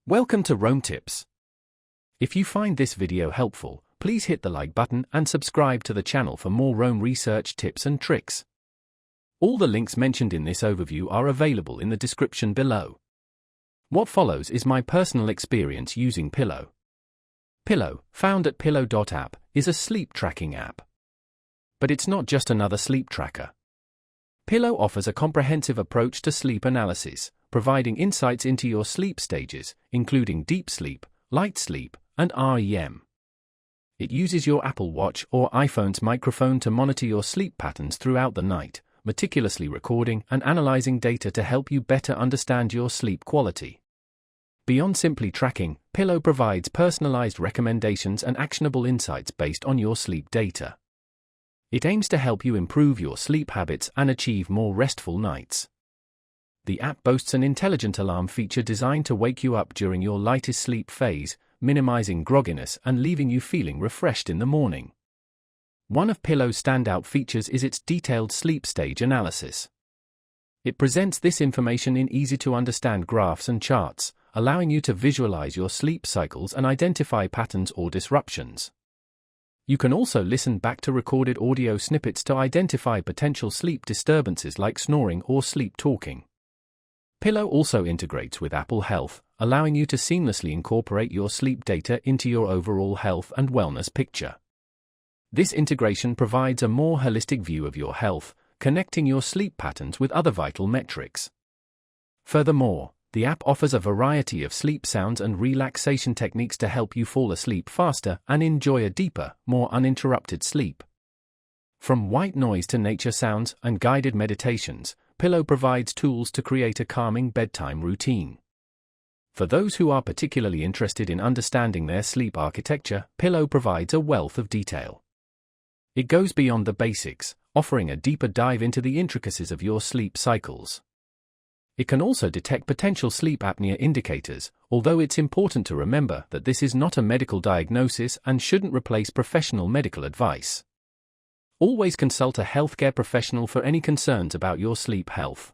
Welcome to Roam Tips. If you find this video helpful, please hit the like button and subscribe to the channel for more Roam research tips and tricks. All the links mentioned in this overview are available in the description below. What follows is my personal experience using Pillow. Pillow, found at pillow.app, is a sleep tracking app. But it's not just another sleep tracker. Pillow offers a comprehensive approach to sleep analysis, providing insights into your sleep stages, including deep sleep, light sleep, and REM. It uses your Apple Watch or iPhone's microphone to monitor your sleep patterns throughout the night, meticulously recording and analyzing data to help you better understand your sleep quality. Beyond simply tracking, Pillow provides personalized recommendations and actionable insights based on your sleep data. It aims to help you improve your sleep habits and achieve more restful nights. The app boasts an intelligent alarm feature designed to wake you up during your lightest sleep phase, minimizing grogginess and leaving you feeling refreshed in the morning. One of Pillow's standout features is its detailed sleep stage analysis. It presents this information in easy-to-understand graphs and charts, allowing you to visualize your sleep cycles and identify patterns or disruptions. You can also listen back to recorded audio snippets to identify potential sleep disturbances like snoring or sleep talking. Pillow also integrates with Apple Health, allowing you to seamlessly incorporate your sleep data into your overall health and wellness picture. This integration provides a more holistic view of your health, connecting your sleep patterns with other vital metrics. Furthermore, the app offers a variety of sleep sounds and relaxation techniques to help you fall asleep faster and enjoy a deeper, more uninterrupted sleep. From white noise to nature sounds and guided meditations, Pillow provides tools to create a calming bedtime routine. For those who are particularly interested in understanding their sleep architecture, Pillow provides a wealth of detail. It goes beyond the basics, offering a deeper dive into the intricacies of your sleep cycles. It can also detect potential sleep apnea indicators, although it's important to remember that this is not a medical diagnosis and shouldn't replace professional medical advice. Always consult a healthcare professional for any concerns about your sleep health.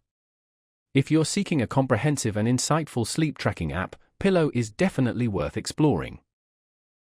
If you're seeking a comprehensive and insightful sleep tracking app, Pillow is definitely worth exploring.